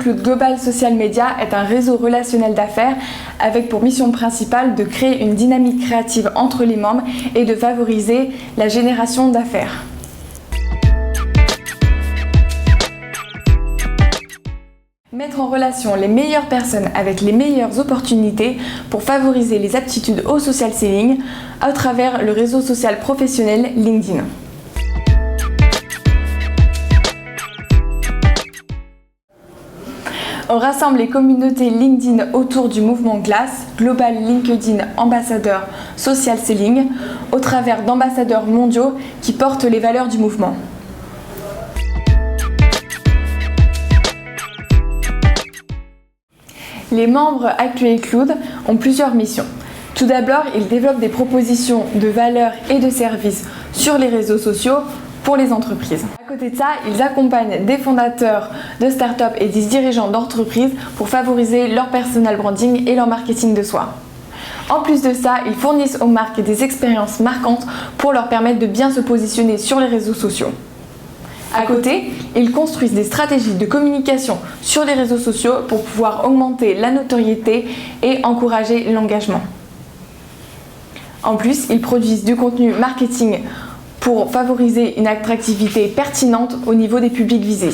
Cloud Global Social Media est un réseau relationnel d'affaires avec pour mission principale de créer une dynamique créative entre les membres et de favoriser la génération d'affaires. Mettre en relation les meilleures personnes avec les meilleures opportunités pour favoriser les aptitudes au social selling à travers le réseau social professionnel LinkedIn. On rassemble les communautés LinkedIn autour du mouvement GLAS, Global LinkedIn Ambassador Social Selling, au travers d'ambassadeurs mondiaux qui portent les valeurs du mouvement. Les membres Actually Cloud ont plusieurs missions. Tout d'abord, ils développent des propositions de valeurs et de services sur les réseaux sociaux pour les entreprises. À côté de ça, ils accompagnent des fondateurs de start-up et des dirigeants d'entreprises pour favoriser leur personal branding et leur marketing de soi. En plus de ça, ils fournissent aux marques des expériences marquantes pour leur permettre de bien se positionner sur les réseaux sociaux. À côté, ils construisent des stratégies de communication sur les réseaux sociaux pour pouvoir augmenter la notoriété et encourager l'engagement. En plus, ils produisent du contenu marketing pour favoriser une attractivité pertinente au niveau des publics visés.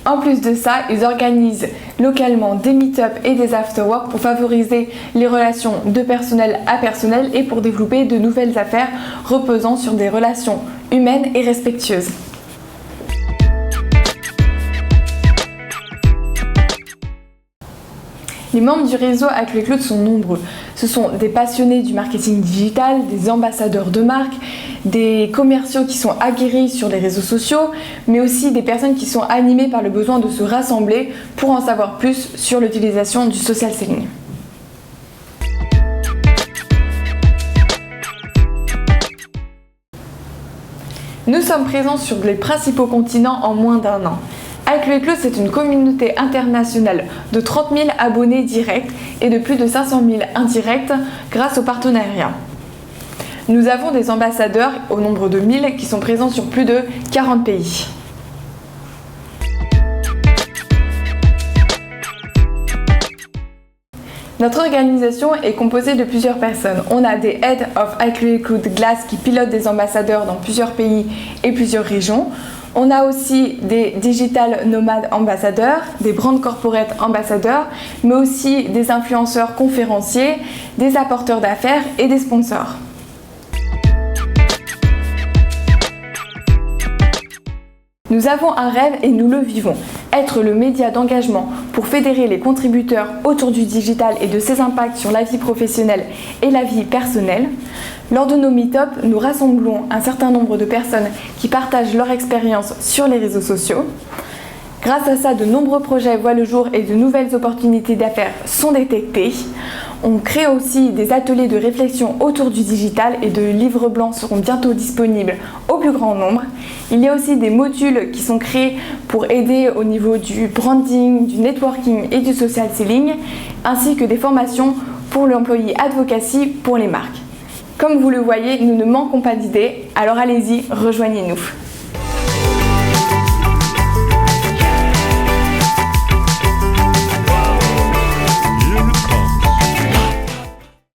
En plus de ça, ils organisent localement des meet-up et des after-work pour favoriser les relations de personnel à personnel et pour développer de nouvelles affaires reposant sur des relations humaines et respectueuses. Les membres du réseau Actually Cloud sont nombreux. Ce sont des passionnés du marketing digital, des ambassadeurs de marque, des commerciaux qui sont aguerris sur les réseaux sociaux, mais aussi des personnes qui sont animées par le besoin de se rassembler pour en savoir plus sur l'utilisation du social selling. Nous sommes présents sur les principaux continents en moins d'un an. Actually Cloud, c'est une communauté internationale de 30 000 abonnés directs et de plus de 500 000 indirects grâce au partenariat. Nous avons des ambassadeurs au nombre de 1000 qui sont présents sur plus de 40 pays. Notre organisation est composée de plusieurs personnes. On a des Head of Actually Cloud GLAS qui pilotent des ambassadeurs dans plusieurs pays et plusieurs régions. On a aussi des Digital Nomad ambassadeurs, des Brand Corporate ambassadeurs, mais aussi des influenceurs conférenciers, des apporteurs d'affaires et des sponsors. Nous avons un rêve et nous le vivons, être le média d'engagement pour fédérer les contributeurs autour du digital et de ses impacts sur la vie professionnelle et la vie personnelle. Lors de nos meet-up, nous rassemblons un certain nombre de personnes qui partagent leur expérience sur les réseaux sociaux. Grâce à ça, de nombreux projets voient le jour et de nouvelles opportunités d'affaires sont détectées. On crée aussi des ateliers de réflexion autour du digital et de livres blancs seront bientôt disponibles au plus grand nombre. Il y a aussi des modules qui sont créés pour aider au niveau du branding, du networking et du social selling, ainsi que des formations pour l'employé advocacy pour les marques. Comme vous le voyez, nous ne manquons pas d'idées, alors allez-y, rejoignez-nous.